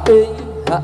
Tôi đó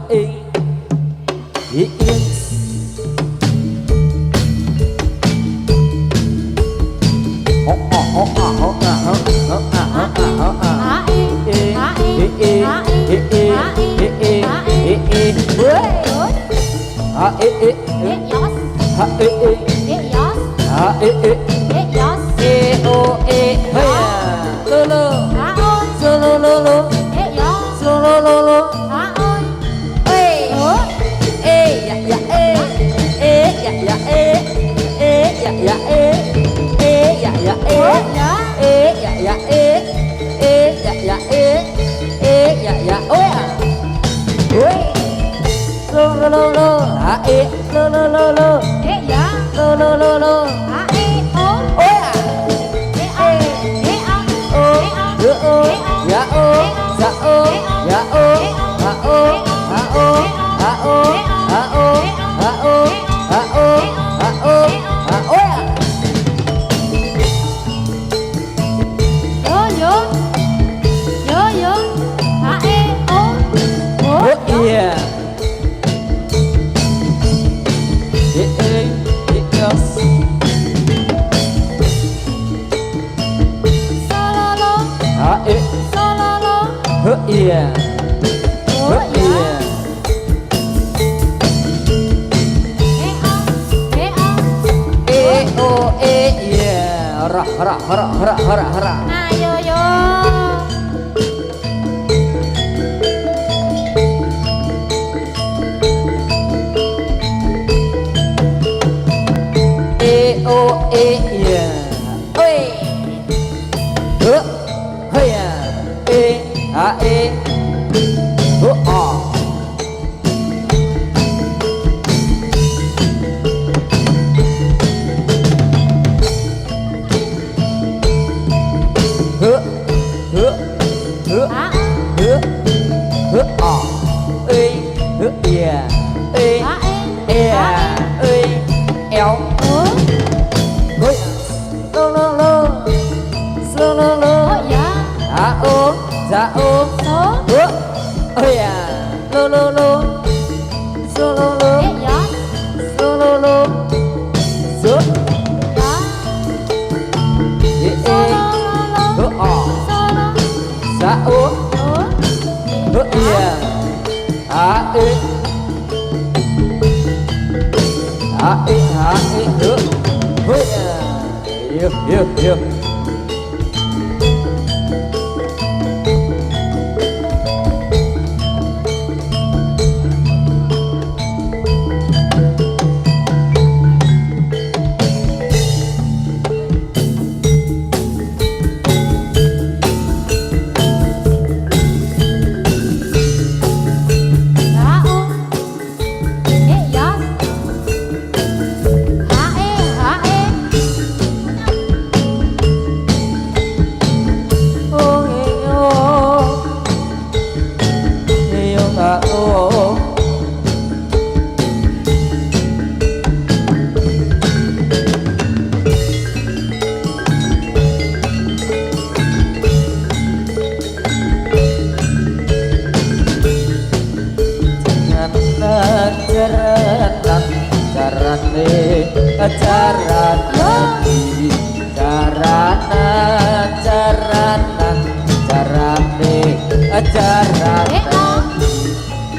yêu hứa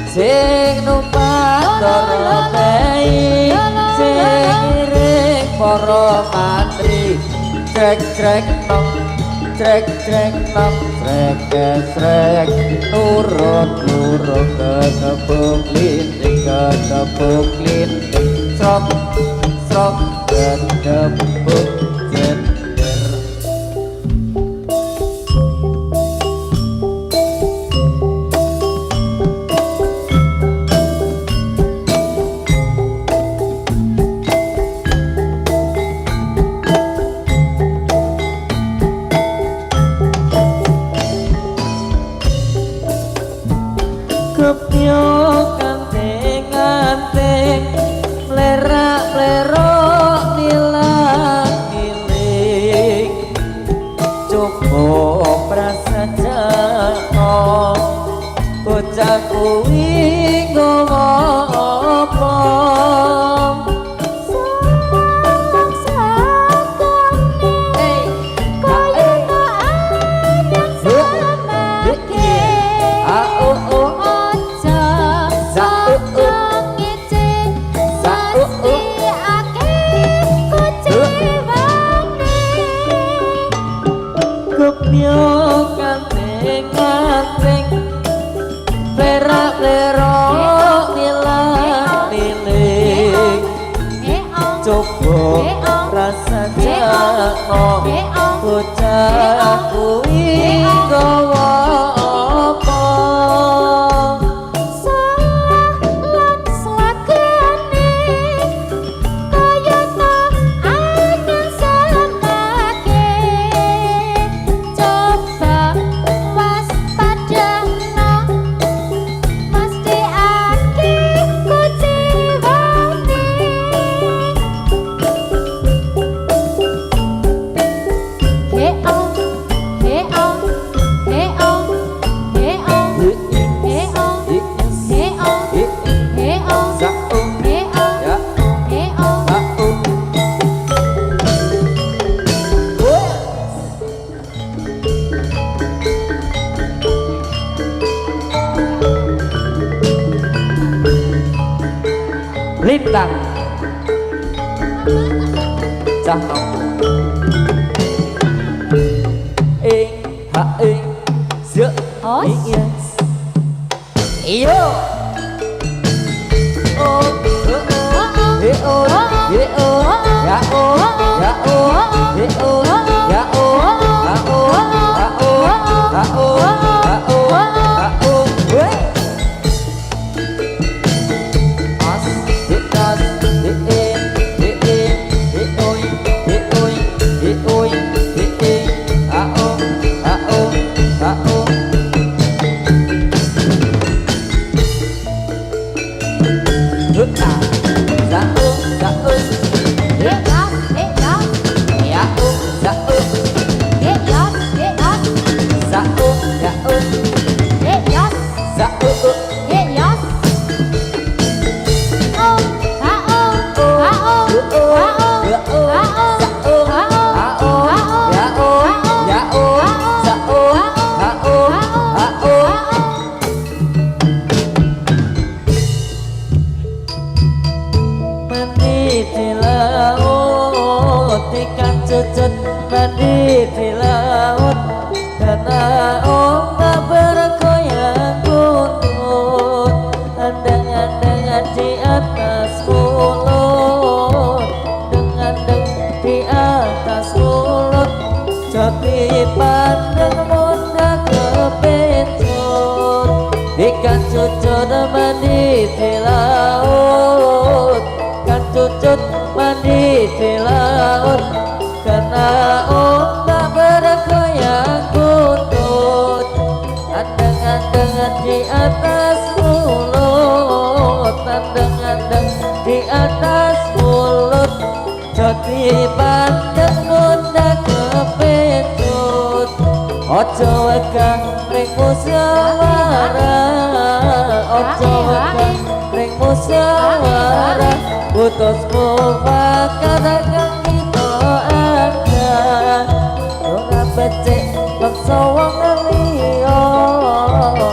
sing numpak dorotei sing iring para mantri trek nong trek nong trek turut ketepuk linting strok ketepuk jender. Kepyo kanting plerak-plerok nilang-niling coba prasajakno bocah kuwi nggawa apa kepyo kanting plerak-plerok nilang-niling coba prasajakno bocah kuwi nggawa apa lintang cahno ha zeu yes iyo oh he oh ye oh ya oh ya oh he oh ya oh ha oh ha oh ha oh ha oh ha oh we cucut mandi di laut karena ombak bergoyang buntut andang-andangan di atas mulut dengan di atas mulut jadi pandang muda kepencut ikan cucut mandi di laut kan cucut mandi di laut karena ombak bergoyang buntut andang-andangan di atas mulut andang-andang di atas mulut jadi pandang muda kepencut ojo wegah ring musyawarah ojo wegah musyawarah putus mufakat kang kita ada ora becik maksa wong liya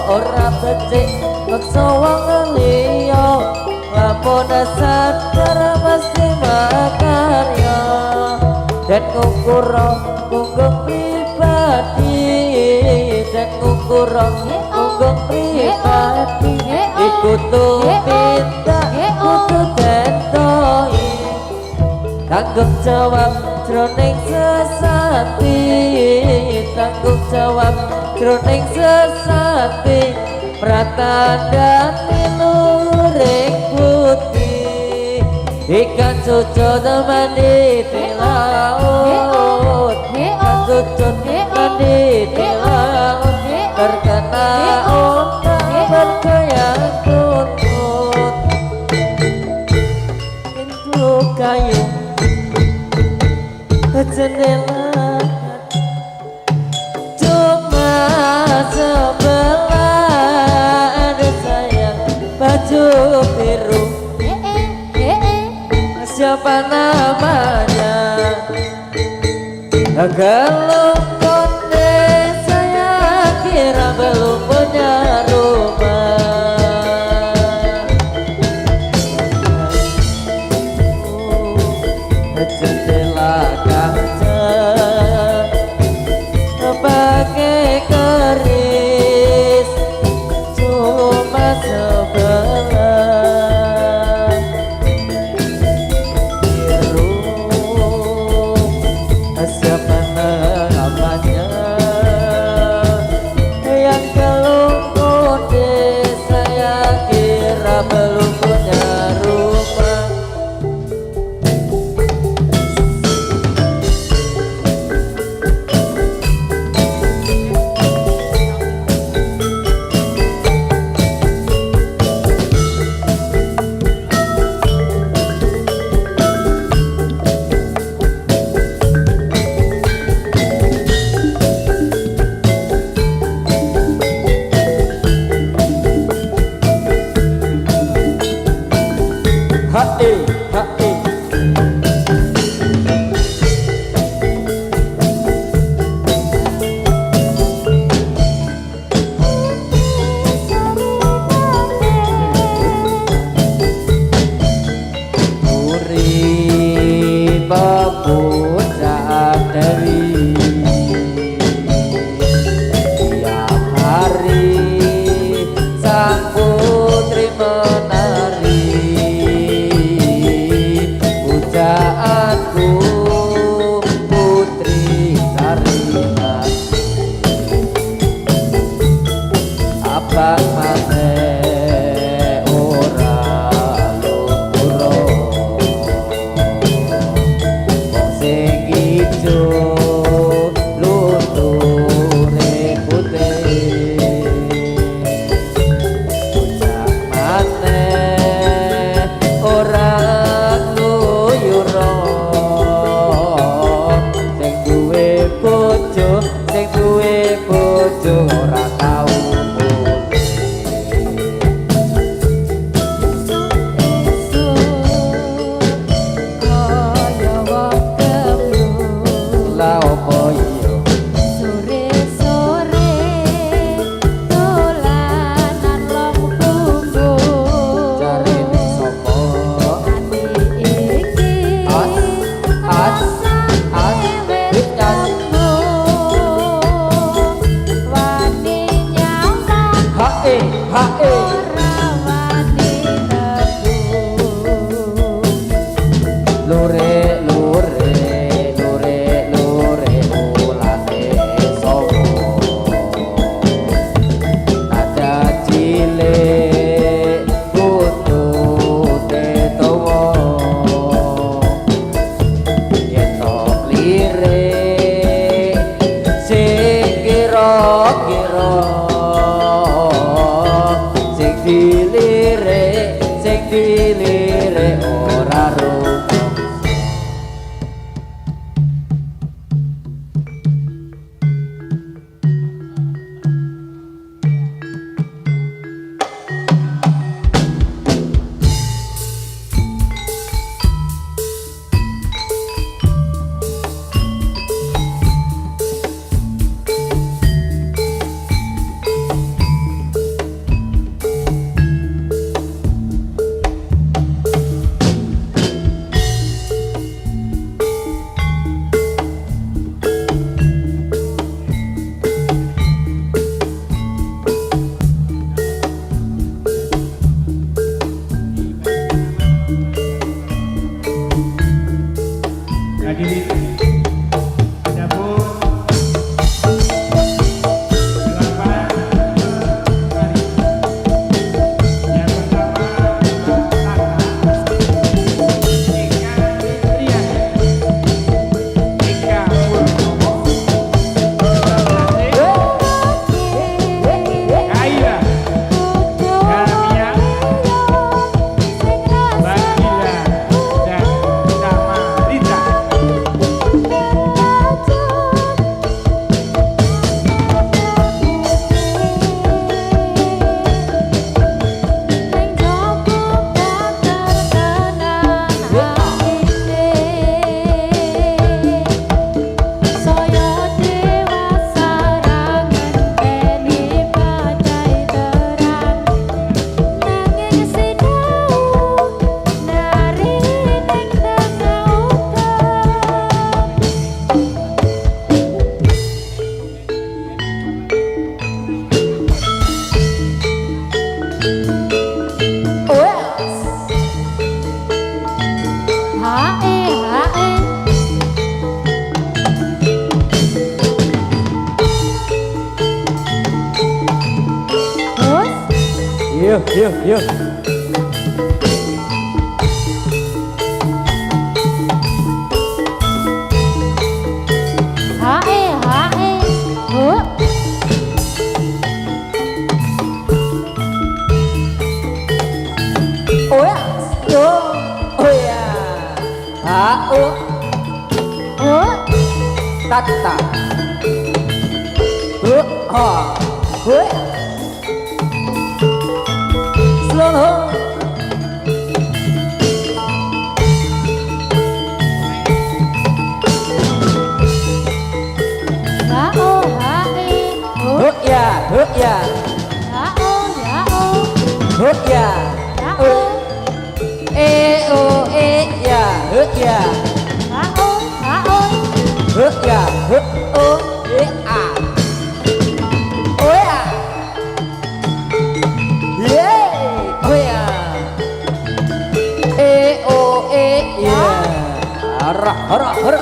ora becik maksa wong liya lamun sadar mesti makarya dan ngukura gunggung pribadi dan ngukura gunggung pribadi iku tuminta kudu tentoi tanggung jawab jroning sesati tanggung jawab jroning sesati pratandani luring putih ikan cucu temani di laut ikan cucu temani di laut terkena ombak bergoyang tuntut pintu kayu jendela cuma sebelah ada sayang baju biru siapa namanya kalau konde saya kira belum punya rumah jendela kaca pakai keris cuma sebelah biru siapa namanya yang kalau kode saya kira belum punya rumah Hati, hati. Puri pepuncak dari tiap hari sang putri menari yuk. Oh ya, yo, oh ya, tak, slow, hara.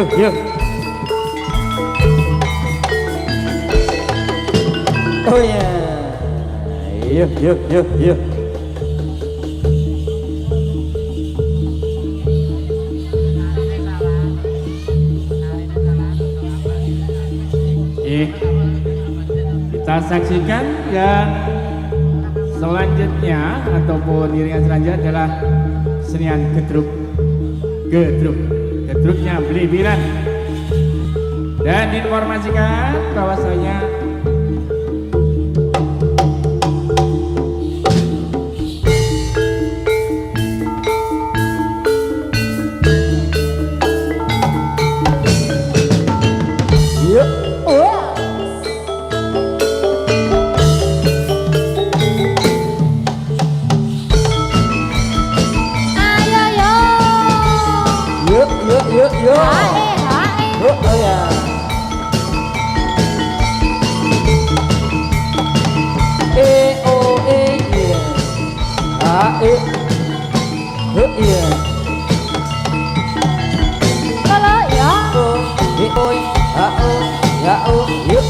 Yuk. Oh ya, yuk. Kita saksikan yang selanjutnya ataupun iringan selanjutnya adalah kesenian gedruk. Gedruknya Blibiran. Dan diinformasikan bahwasanya Yuk. Oh ya. Yuk.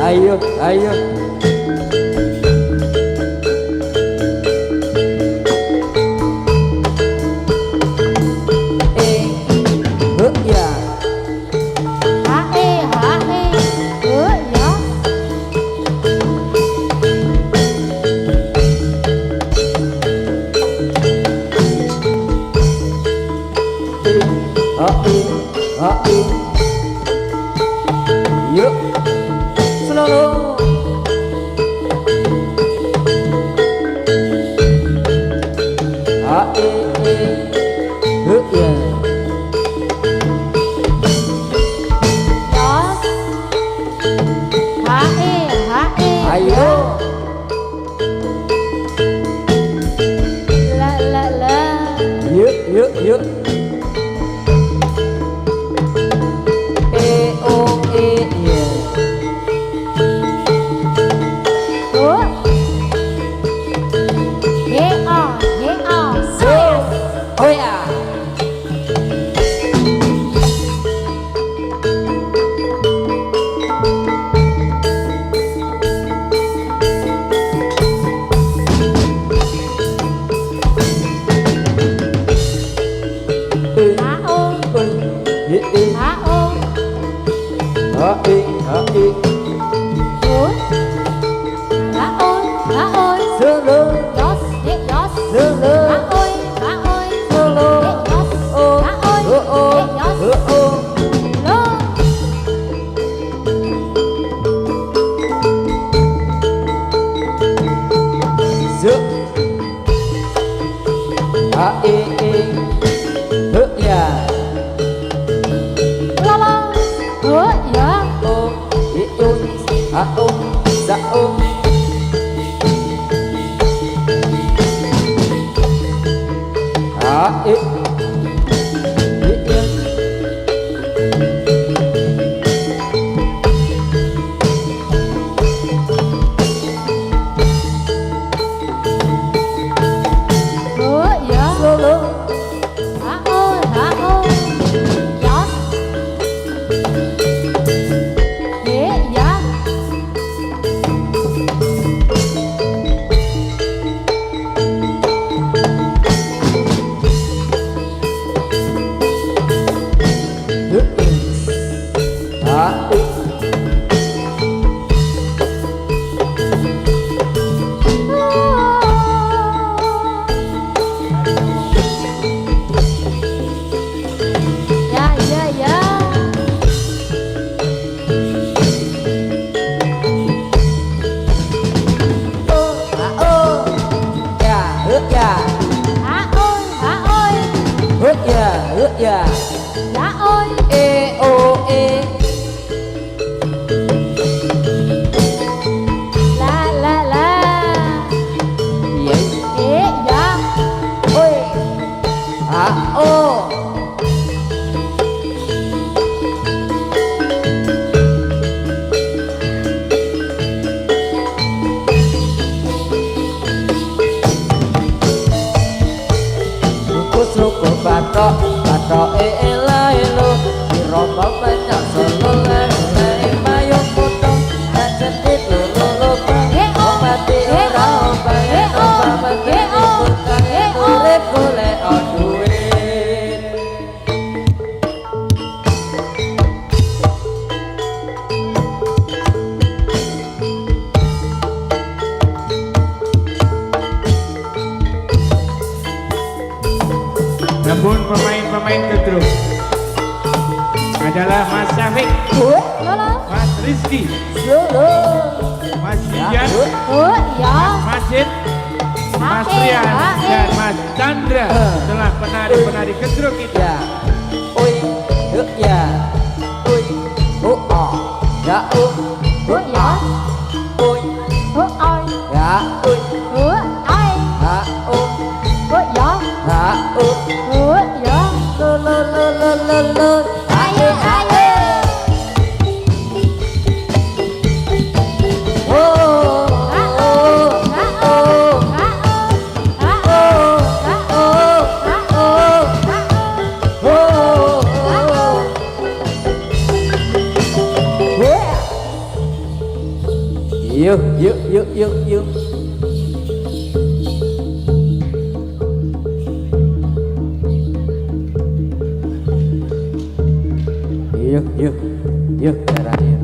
Ayo, ayo. Yuk, selalu. Ayo. La la la. Yuk, yuk, yuk. Namun pemain-pemain kedruk adalah Mas Syafiq, Mas Rizky, Mas Dian, Mas Majid, Mas Rian, dan Mas Chandra telah penari-penari kedruk itu. Yuk, yuk, yuk, yuk, yuk. Yuk, yuk, yuk, caranya.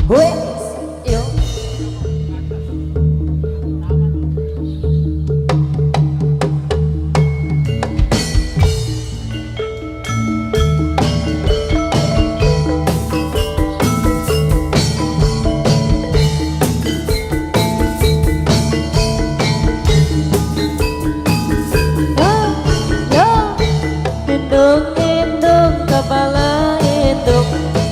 Hui, yuk.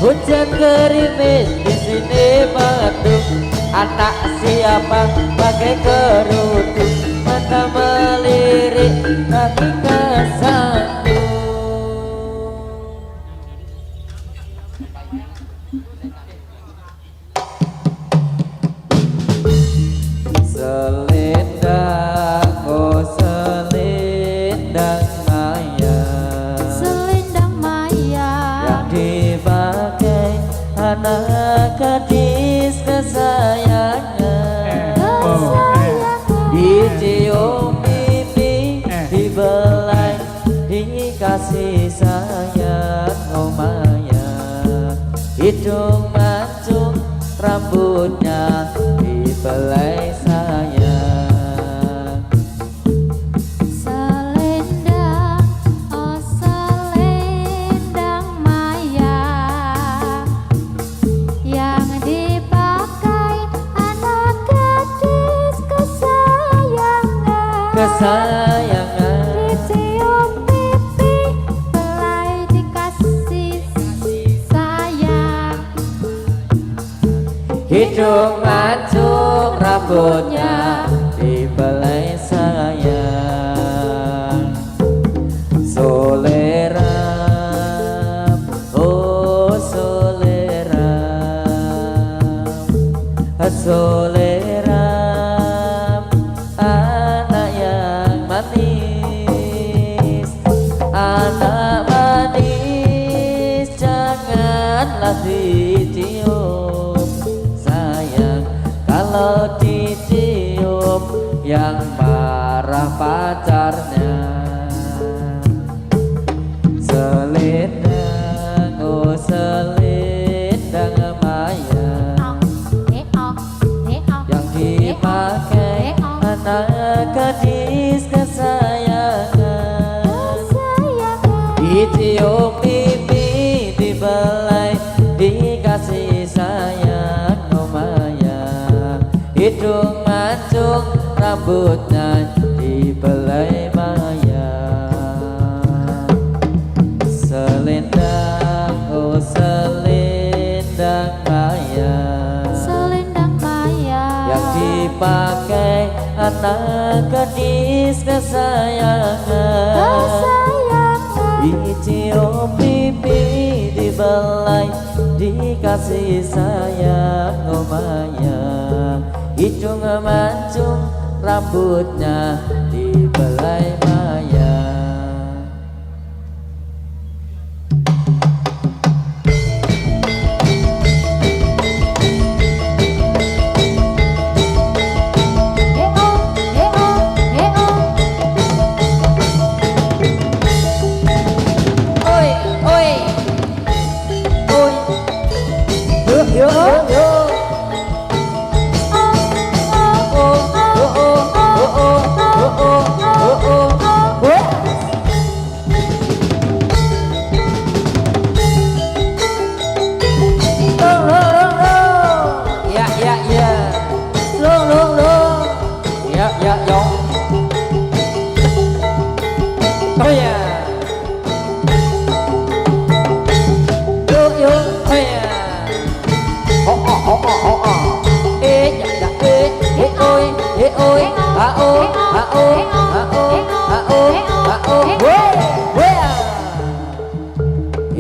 Hujan gerimis di sini mendung, anak siapa pakai kerudung, mata melirik kaki kesandung. Selendang, oh selendang maya, selendang maya yang dipakai anak gadis kesayangan, dicium pipi, dibelai, dikasih sayang, oh maya. Hidung mancung, rambutnya dibelai sayang. selendang, oh selendang maya yang dipakai anak gadis kesayangan, dicium pipi, belai dikasih sayang. Hidung mancung, rambutnya dibelai sayang. Soleram, oh soleram, soleram, anak yang manis, anak manis, janganlah dicium sayang. Kalau dicium yang marah pacarnya. Selendang, oh selendang maya yang dipakai anak gadis kesayangan, dicium pipi, dibelai, dikasih sayang, oh maya. Hidung mancung, rambutnya dibelai maya. Selendang, oh selendang maya, selendang maya yang dipakai anak gadis kesayangan, dicium pipi, dibelai, dikasih sayang, oh maya. Hidung mancung, rambutnya dibelai maya.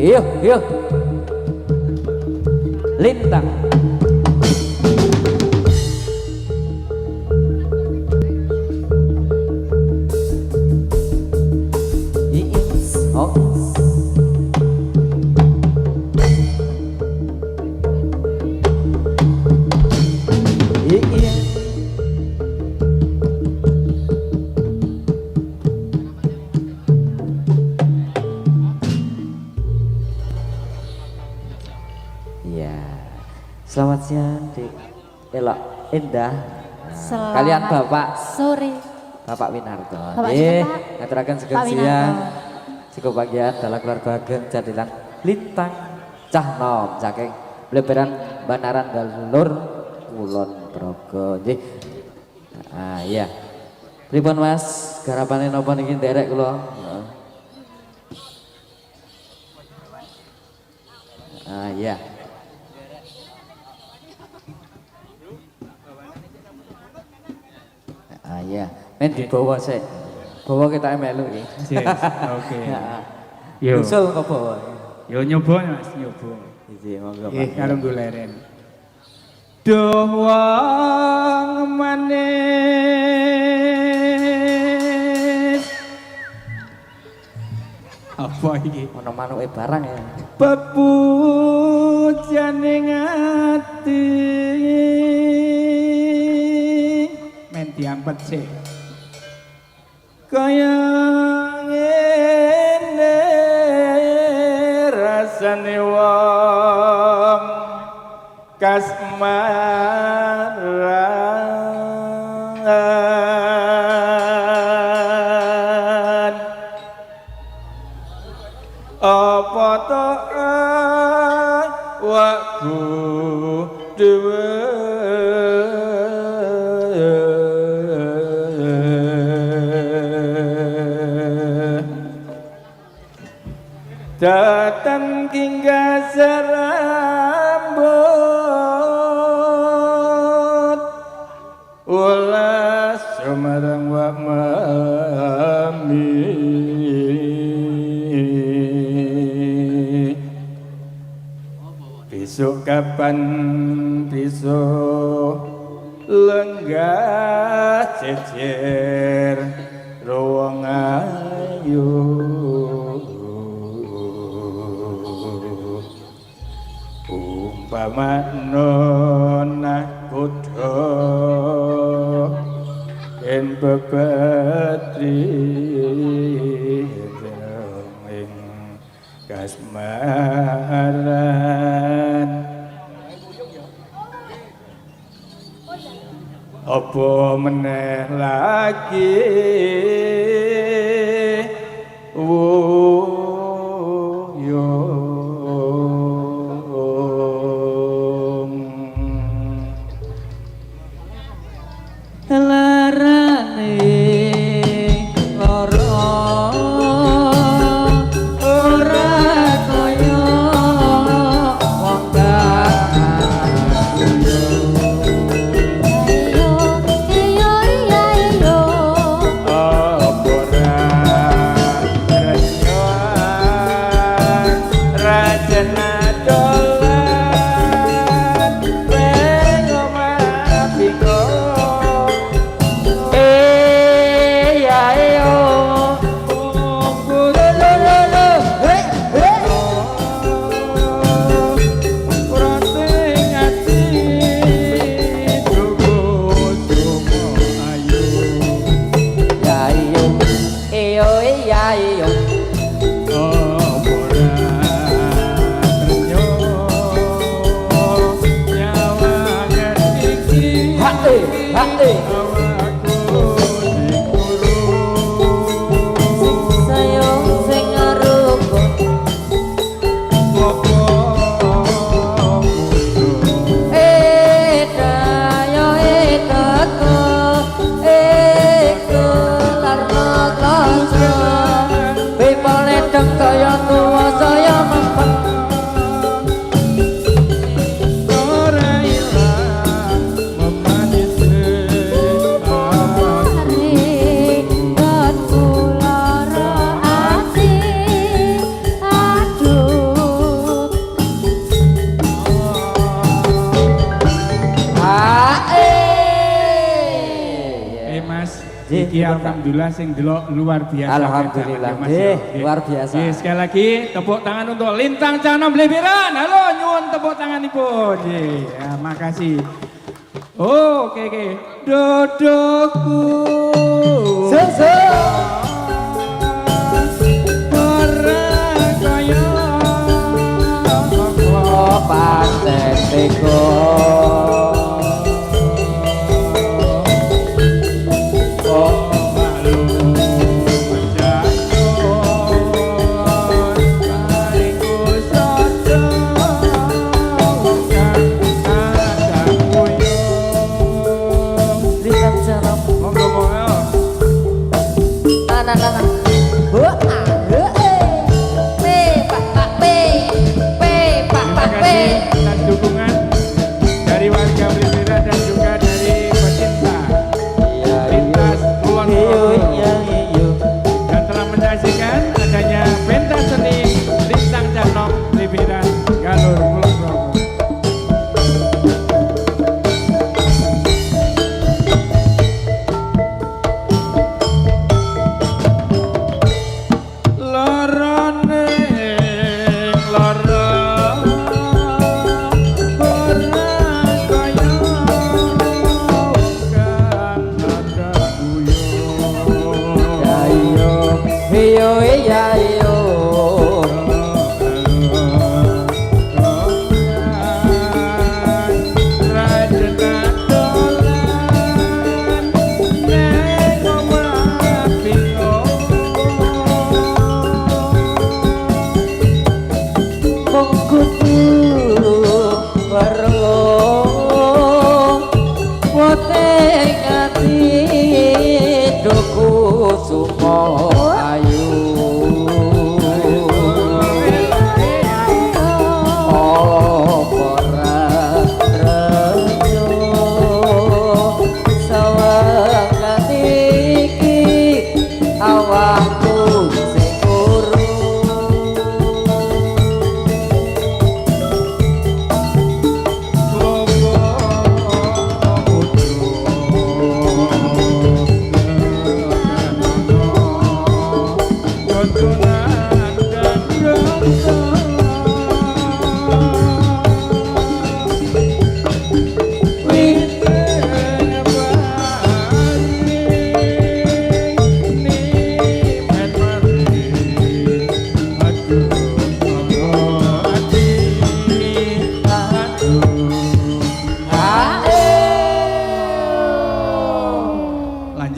Yuk, yuk, lintang. Endah Selamat kalian Bapak sore. Bapak Winarto. Bapak Nggih, siapa? ngaturaken Pak sekian Winarto. siang. Cukup bagian dalam keluarga Ageng Jadilan Lintang Cah Nom saking Bleberan Banaran Galur Kulon Progo. Nggih. Ah iya. Pripun Mas, garapane napa niki nderek kula? Ah iya. Ah iya. Men dibawa sik. Bawa kita melu iki. Yes, oke. Yo. Usul kok bawa. Yo nyoba Mas, nyoba. Iki monggo Nggih, Pak. karo goleren. Duh wong manis. Apa iki? Ono manuke barang ya. Pepujane ngati. Men diampet sih. Kaya ngene rasane wong kasmaran apa to wakku dhewe datang hingga serambut ulas semarang wa mami besok kapan besok lenggah cecer ruang ayu umpama nona kudo en bebetri ing kasmaran apa meneh lagi Larane lara ora kaya wong Iyo iya iyo. apa renyoan rajana dolan pengo mapiko sayang sing ngarepku dayo teko kelarno kloso pipone deng kaya tuwa saya mempeng Iki alhamdulillah sing delok luar biasa. Alhamdulillah, Mas, ya. luar biasa. Nggih, sekali lagi tepuk tangan untuk Lintang Cah Nom Bleberan. Halo, nyuwun tepuk tanganipun. Nggih, ya, makasih. Oh, oke. Dodoku. Susu. Ora kaya Oh, pancen teko.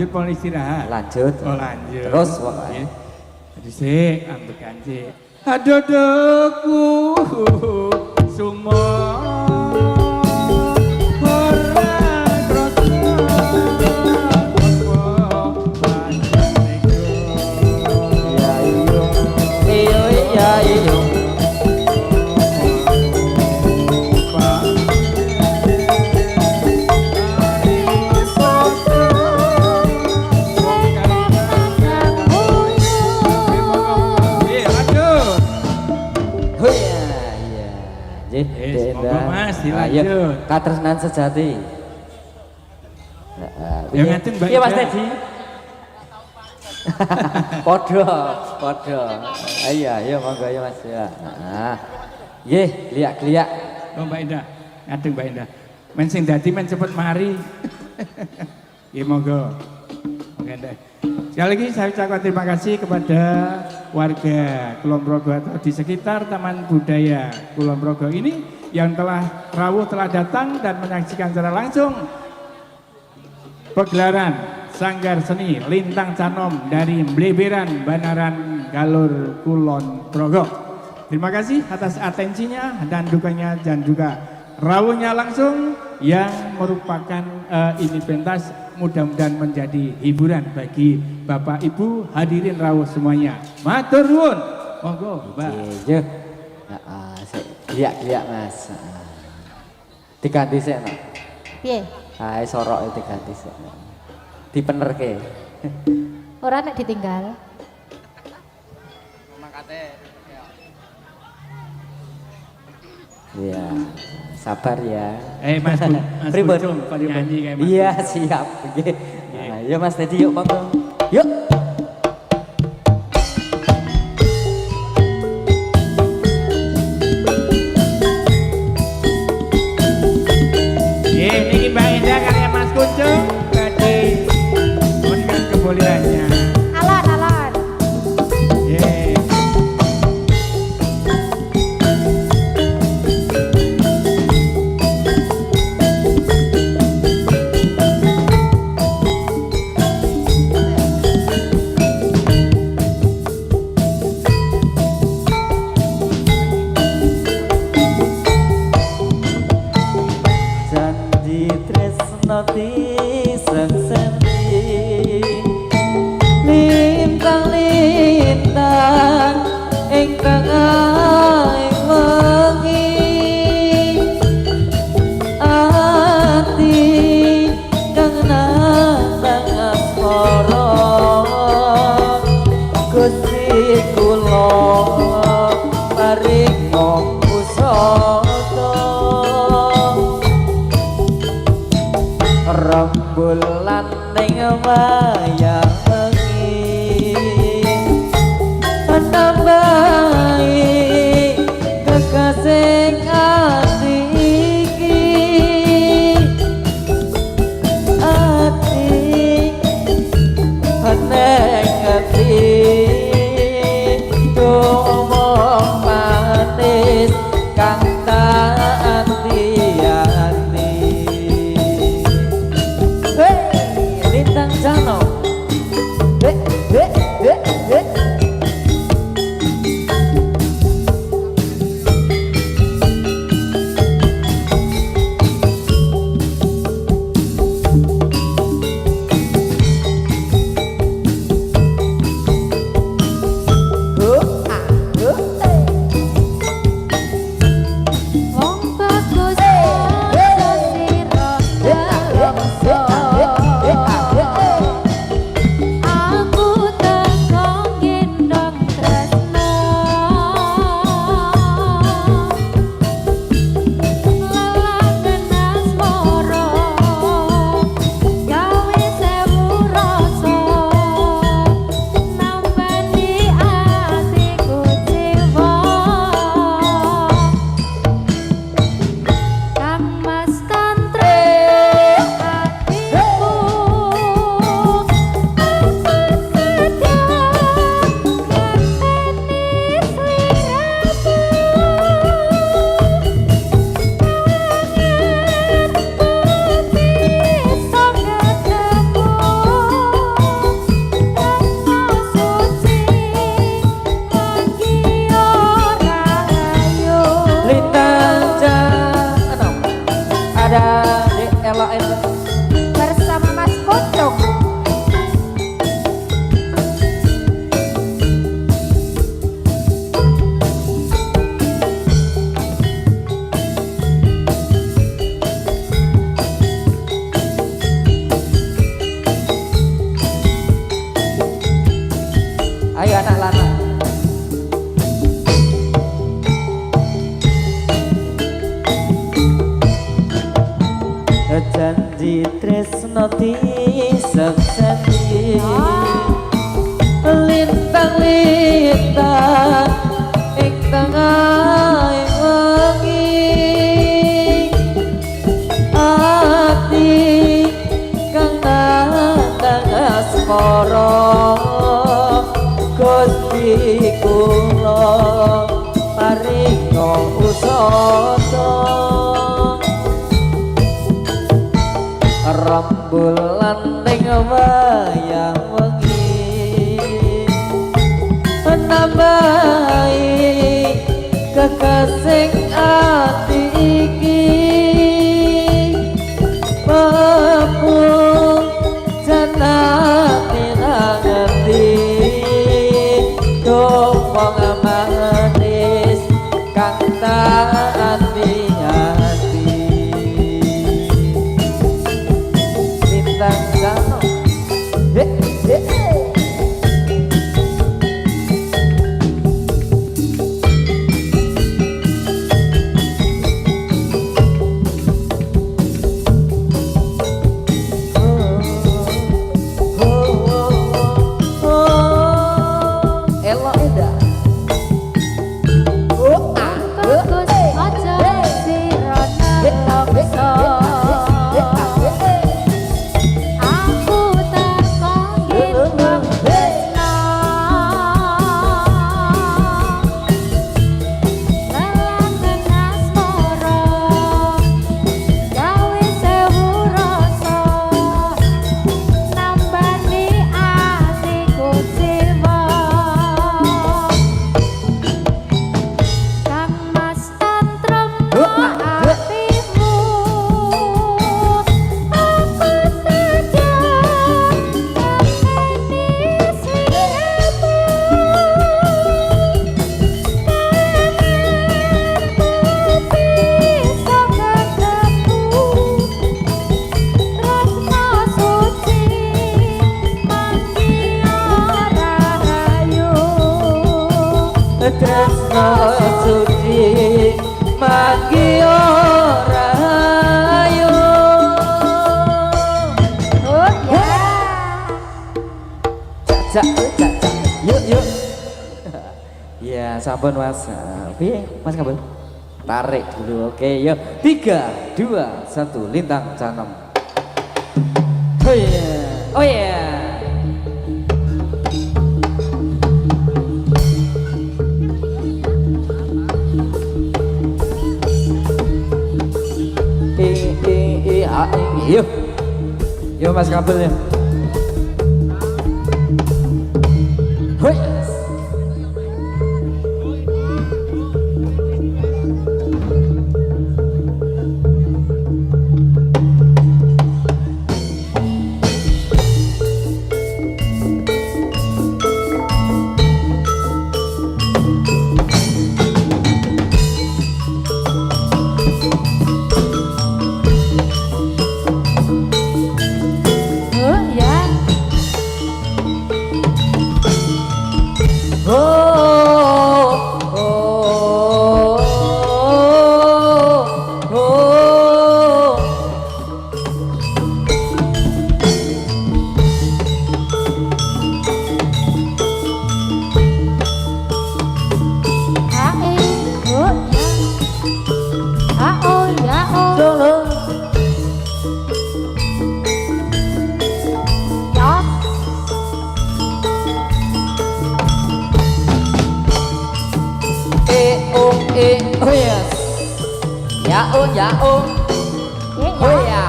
lanjut pol istirahat. Lanjut. Oh lanjut. Terus pokoknya. Jadi sih, ambek kanji. Adodoku sumo ora krasa apa panjenengan. Ya iyo. Iyo iya iyo. Mas, dilanjut. Katresnan sejati. Ya ngaten Mbak. Iya Mas Ida. Teddy. Podo. Iya monggo ya Mas ya. Nah. Nggih, liak-liak. Oh Mbak Indah, ngaten Mbak Indah. Men sing dadi men cepet mari. Nggih monggo. Oke deh. Sekali lagi saya ucapkan terima kasih kepada warga Kulon Progo atau di sekitar Taman Budaya Kulon Progo ini yang telah rawuh telah datang dan menyaksikan secara langsung pegelaran Sanggar Seni Lintang Canom dari Bleberan Banaran Galur Kulon Progo. Terima kasih atas atensinya dan dukanya dan juga rawuhnya langsung yang merupakan ini pentas mudah-mudahan menjadi hiburan bagi Bapak Ibu hadirin rawuh semuanya. Matur nuwun. Monggo, Mbak. Iya. Liak-liak Mas. Diganti sik, Nak. Piye? Ah, sorok diganti sik. Dipenerke. Ora nek ditinggal. Iya. Sabar ya. Mas Pripun? Pucung, kok nyanyi kayak Mas Iya, Pucung. siap. Nggih. Nah, yuk Mas Teddy yuk monggo. Yuk. Ini Mbak Indah karya Mas Pucung tadi memberikan kebolehannya. Alon. Yeay. Janji tresno disengsendi lintang-lintang ingkang aing wengi ati kang nandang asmara Gusti kula paring pusaka rembulan ning wayah wengi nambahi kekasih ati iki ati neng ati ngomong manis kang tak ati-ati. Lintang Canom. Cocok. Ayo anak lanang. Janji tresno disekseni lintang-lintang ing tengah wengi ati kang nandang asmara Gusti kula paringa usada rembulan ning wayang wengi nambahi kekasih ati iki mapung janane nangeti ngomong manis kang taati hati lintang jano elok eda Bagus aja sirana laksa. Aku terpakit berbesna. Lelangan asmara gawe sewu rasa. Nambani atiku jiwa. Kang Mas tentrem atimu. Aku saja ngekeni sirmu. Bisa ketemu tresno suci mangki ora rayu. tresno suci manggi ora ayu Oh ya. cak yuk yuk ya sampun mas piye mas kabel tarik dulu oke yuk 3 2 1 lintang canom oh yeah oh yeah yuk yuk mas kabelnya hoi Oh ya. oh yes ya oh oh ya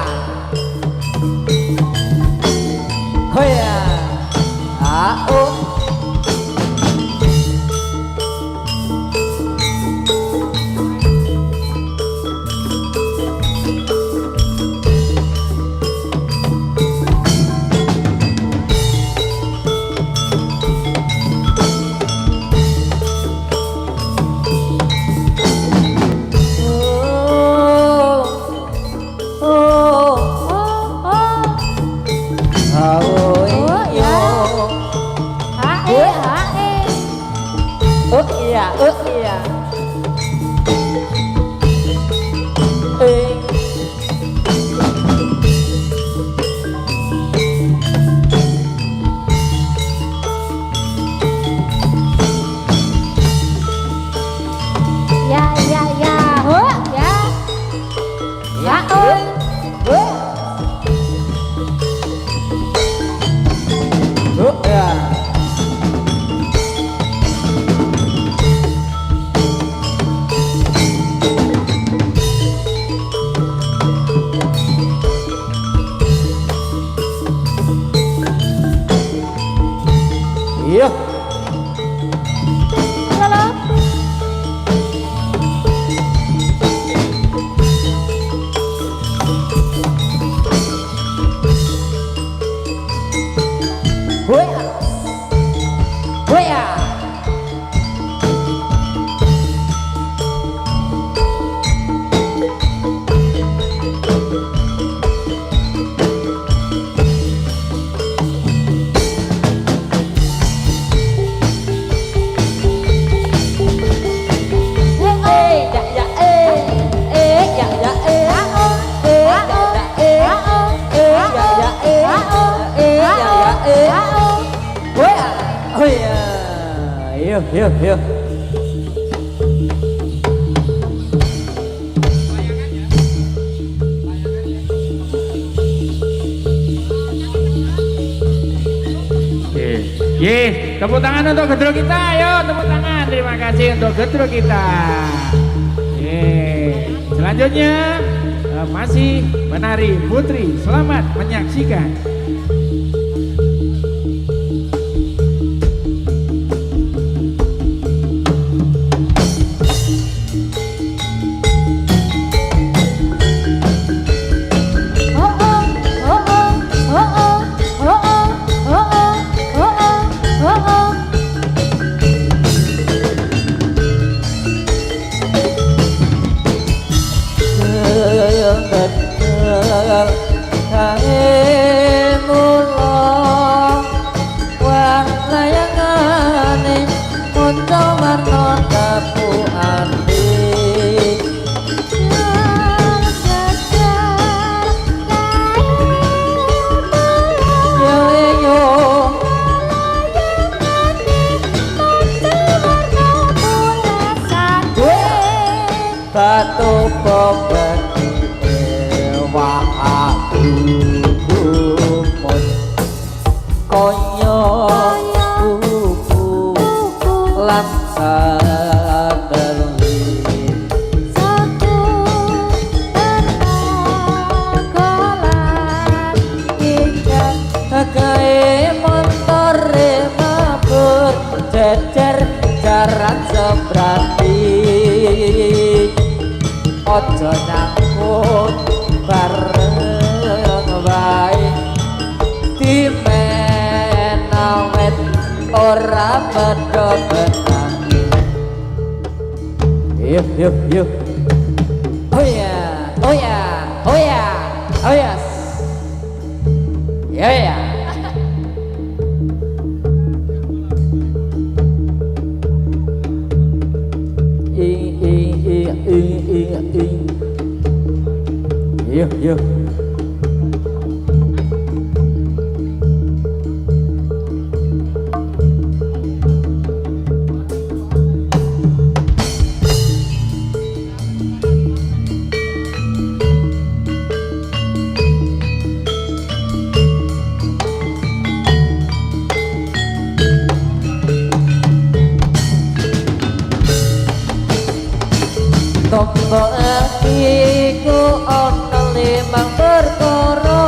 oh ya oh oh ya. yo. Hae hae. Oh iya, eh. Ya ya ya. Ho ya. Ya oi. Oh ya. Iya. Halo. Hoya. Hoya. Hiu, hiu. Ye, tepuk tangan untuk Gedro kita, ayo tepuk tangan. Terima kasih untuk Gedro kita. Ye, selanjutnya masih menari Putri. Selamat menyaksikan. Batu beban ewa aku kumut koyo kuku lan saderli Satu terkolan ikan kae montore mabur jejer jaran sebrati ojo nyangkut bareng wae dimenawet ora padha benang. Yuk. Oh ya. Ya. Yuk. Tombol iku ana limang perkara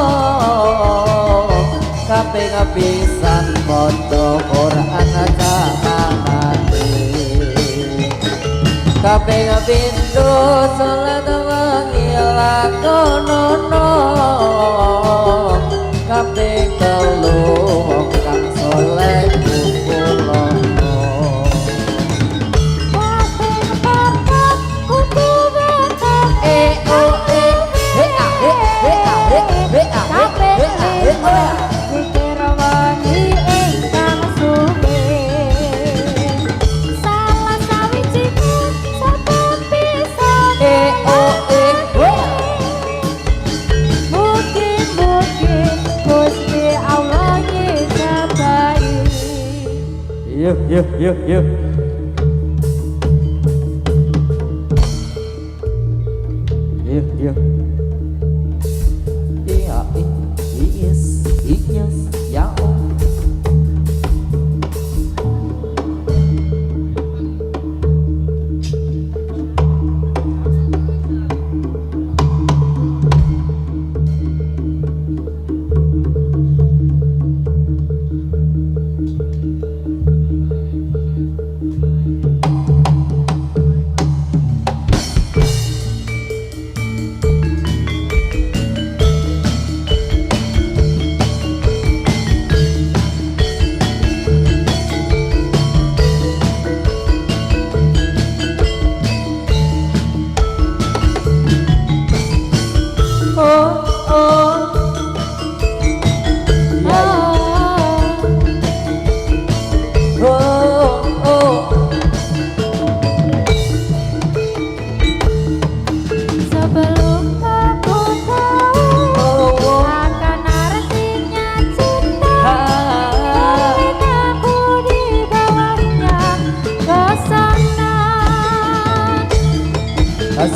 kaping pisan maca Quran kahanane kaping pindho salat wengi lakonono kaping telu kang saleh kulono. Sampai yuk yuk yuk yuk. Yuk yuk. Iya yes yes ya oh.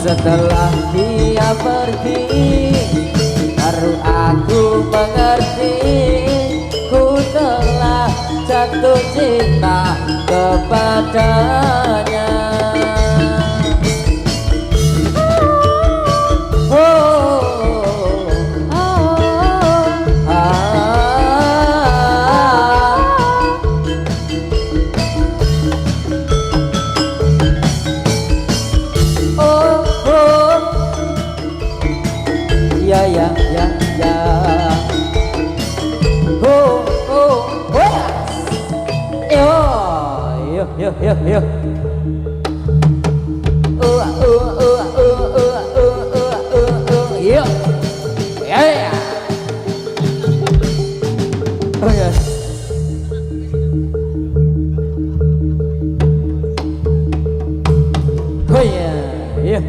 Setelah dia pergi, baru aku mengerti, ku telah jatuh cinta kepadanya. Yuk yuk yuk. Yuk. Ya. Oh ya. Oh ya. Yuk.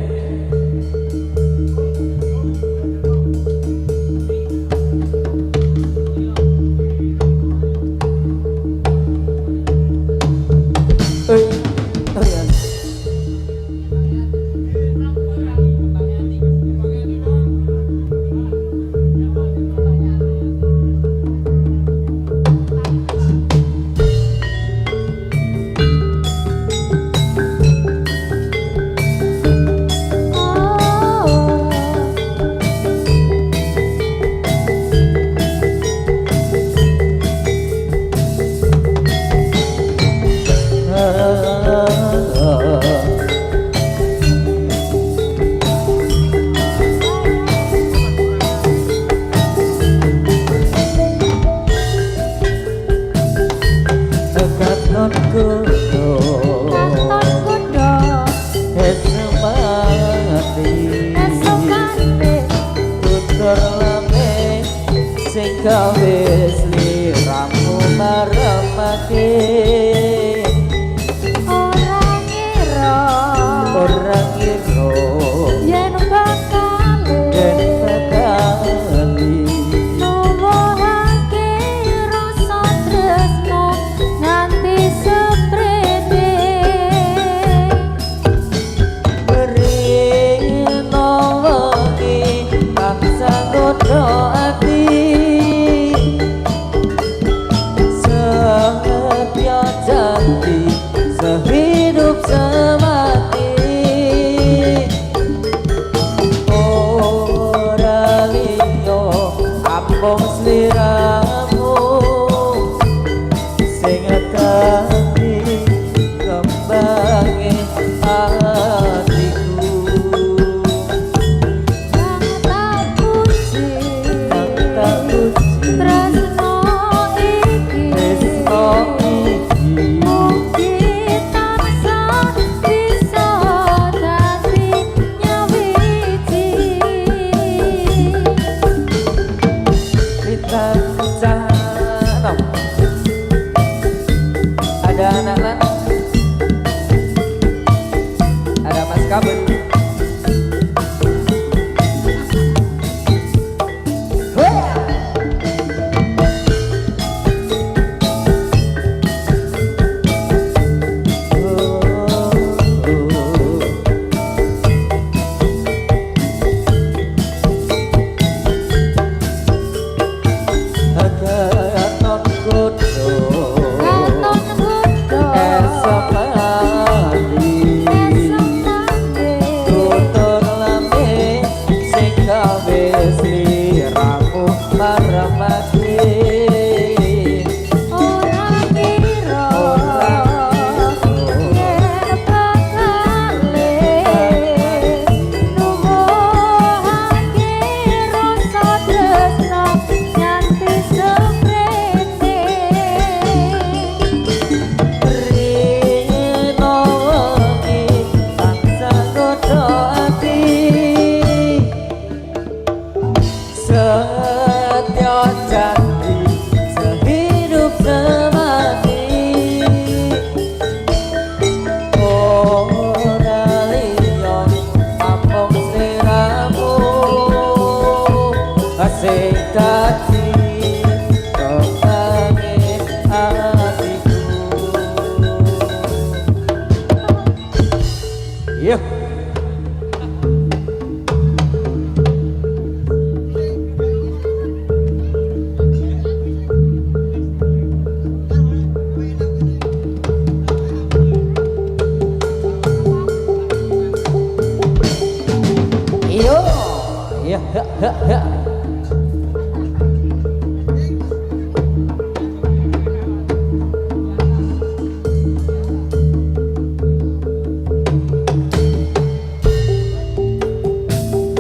Kawis liramu maremake orang ngira yen bakali nuwuhake rasa tresno nganti seprene rino wengi tansah godho ati janji sehidup semati. Ora liyo ambung sliramu sing ngeteni kembange hatiku. Tak puji tresno iki ada anak-anak, ada mas kabel.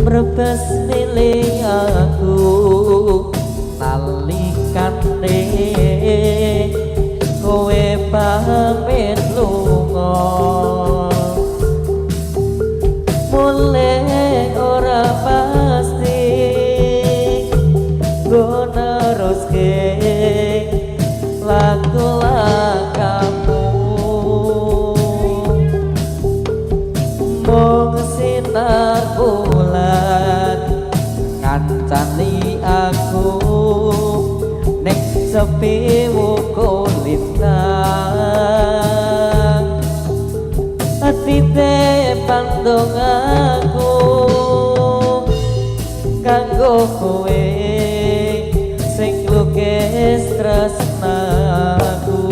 Brebes milih aku nalikane kowe pamit lunga mulai ora pasti go neruske laku lakamu mung sinar bulan ngancani aku nek sepi wuku lintang atipe pandong aku kanggo kowe sing lukis tresnaku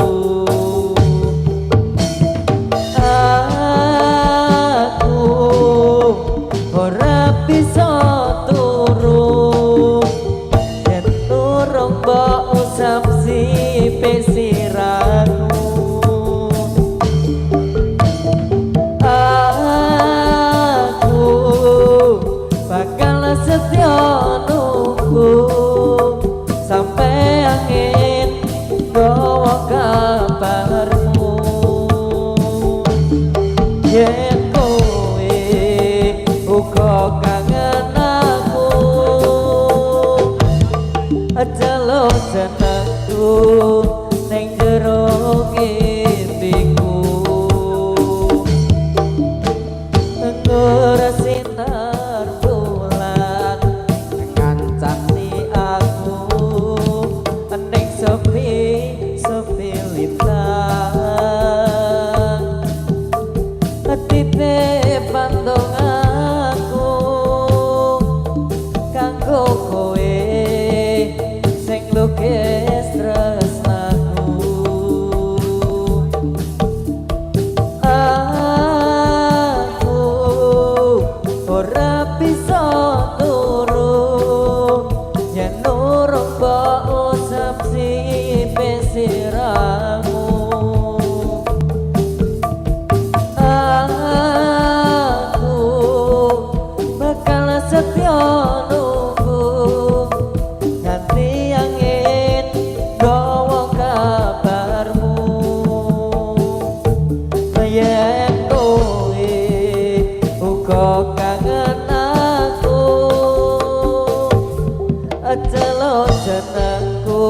aku ora bisa turu yen turung mbok usap sipe siraku aku bakal setya nunggu sampai angin bawa kabarmu yen kowe uga kangen aku ajalo jenengku ning jero ngimpiku ora sinar bulan ngancani aku ning sepi lintang atipe pandong aku kanggo kowe sing lukis tresnaku aku ora bisa turu yen urung mbok usap sipe siramu aku bakal setya nunggu nganti angin gawa kabarmu yen kowe uga kangen aku ajalo jenengku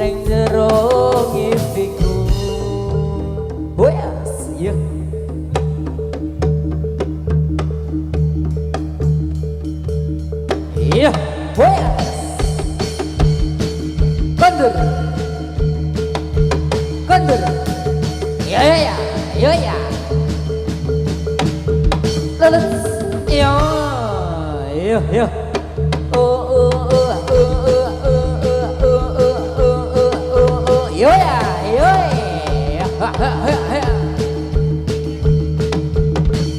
ning jero ngimpiku wes ya iya wes kondur ya lulus yo yo ya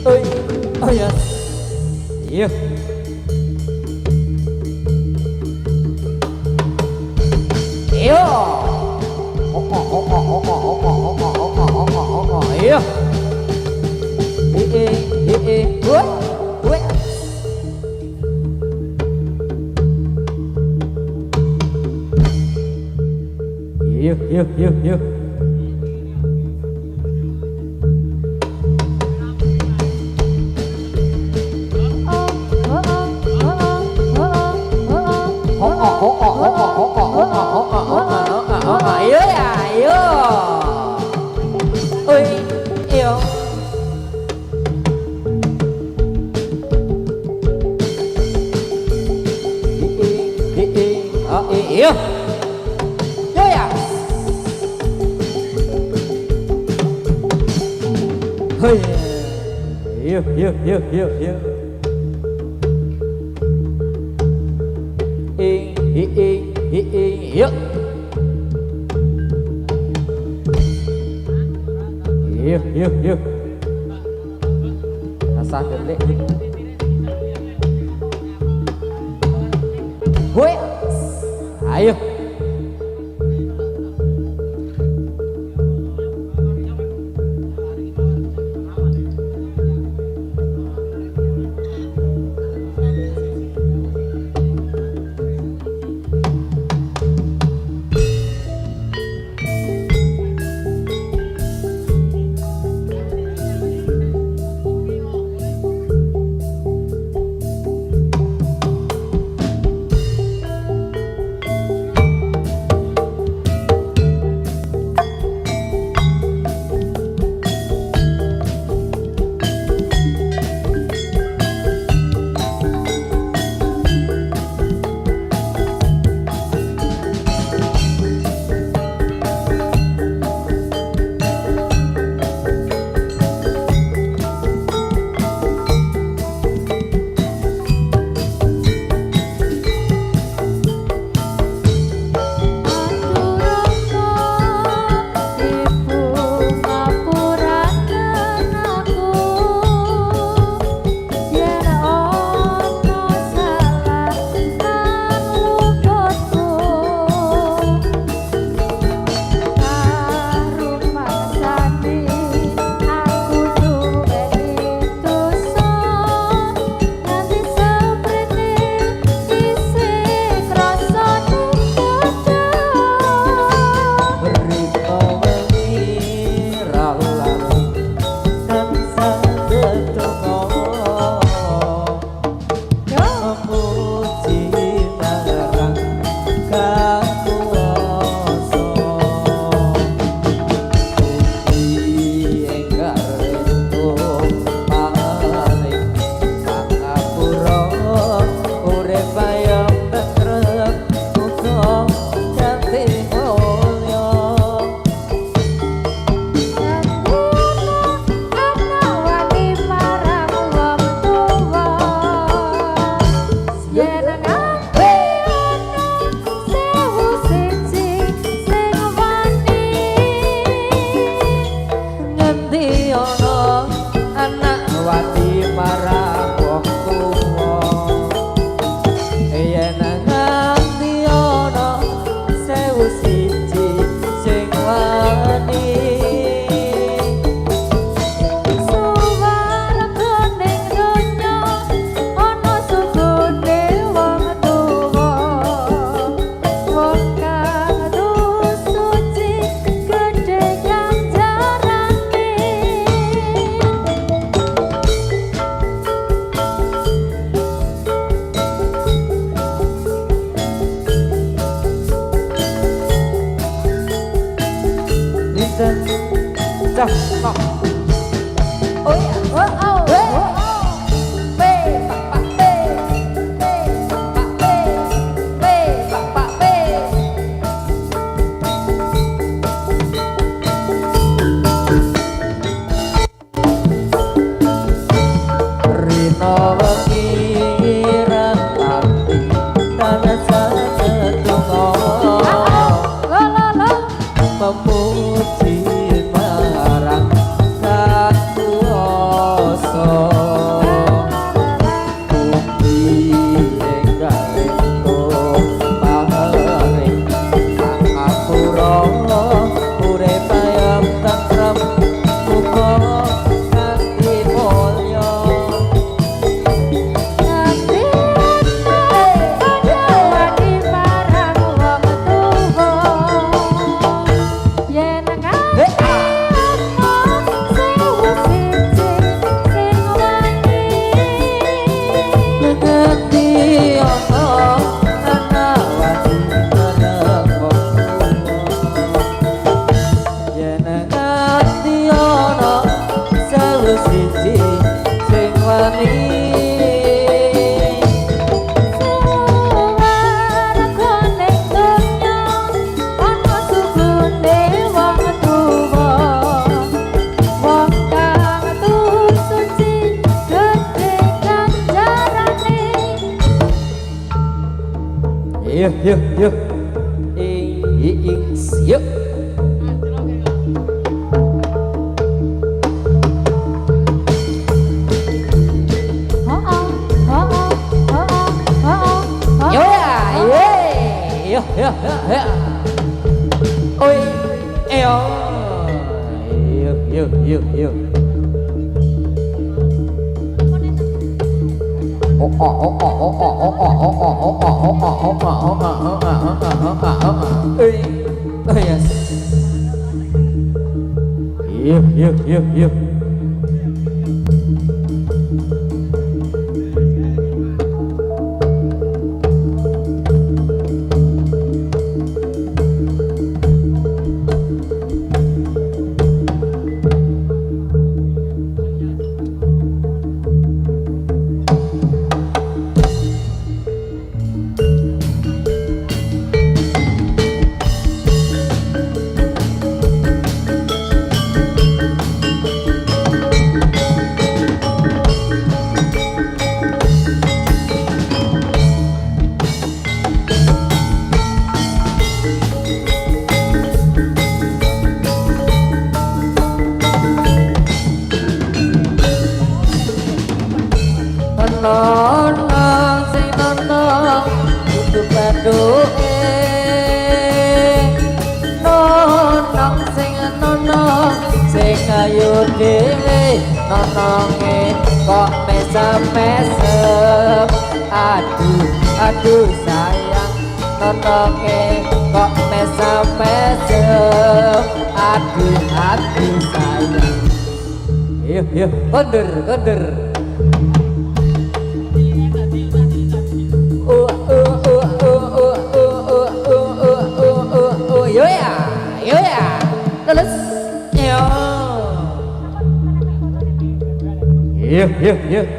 oh yes yo Ayo. Woi. Woi. Yuk. Ayo ya, ayo. Oi, ayo. Ayo. Yo ya. Hoi. Yuk. Yuk. Rasa gede. Woi. Ayo. yuk. Yuk. Ôi eo yêu yêu nonong sing nonong kudu paduke nonong sing ayu dhewe nononge kok mesem-mesem aduh sayang nononge kok mesem-mesem aduh sayang yuk kondur yo ya terus yuk yuk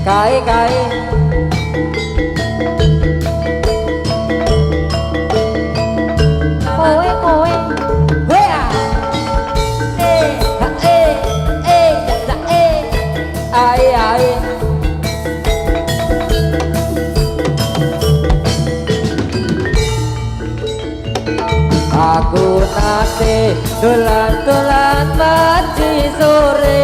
Kai kowe wea ai aku nate dolan pagi sore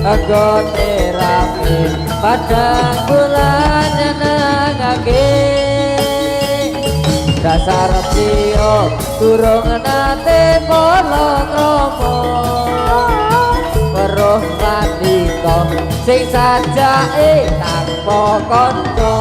Agote rame padang bulan nangake dasar tio durung nate polokrama weruh nandika sing sajake tanpa kanca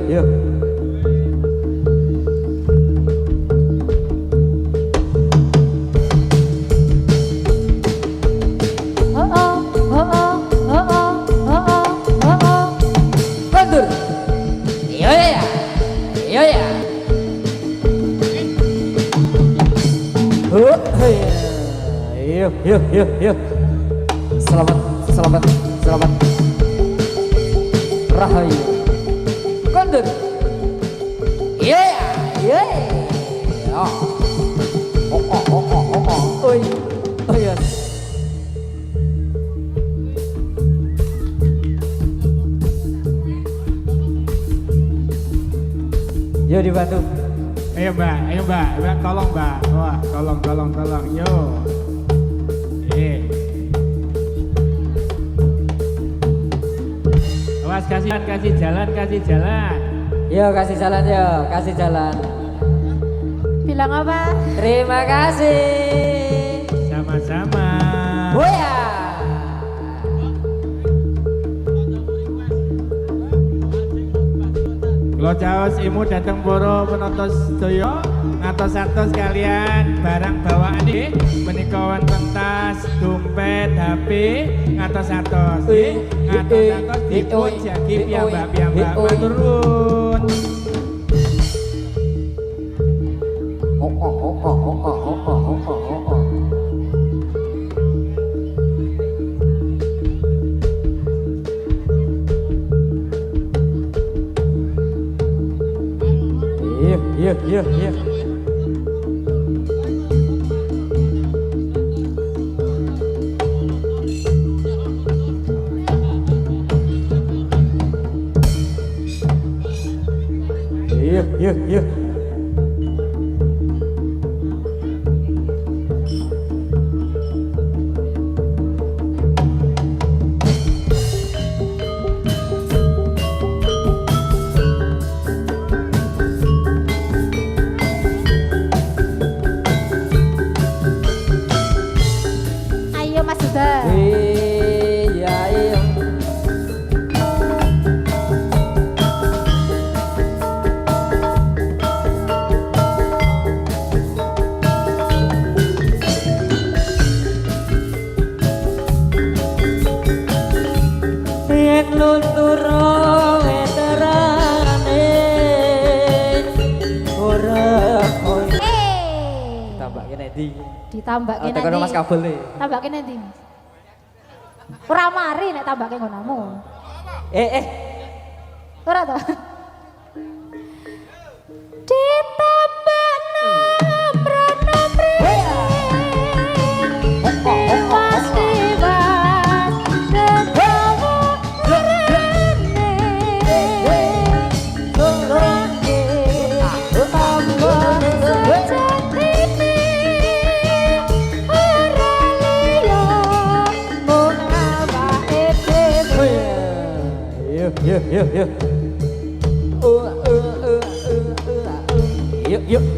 Yuk. Kondur. Iya ya. Yuk. Selamat. Rahayu kondur yeah yeah oh oi oh yes yo dibantu. Ayo mbak, tolong mbak, wah tolong, yo. Awas kasih jalan. Yo kasih jalan yo, kasih jalan. Bilang apa? Terima kasih. Sama-sama. Boya. Lo caos imu datang poro penonton sedaya ngatos-atos kalian barang bawaan nih menika wonten tas, dompet, HP ngatos-atos ngatos-atos dipun jagi piyambak matur nuwun. Iya. Iya. Ayo Mas Duda. Iya. Yen lunturo veterane ora koyo tambake nanti. Ditambahke Tekan Mas nanti. kabel e. Tambahke nanti. Ora mari nek tambahke nggonamu. Ora to. Ditambahna mrene Yuk.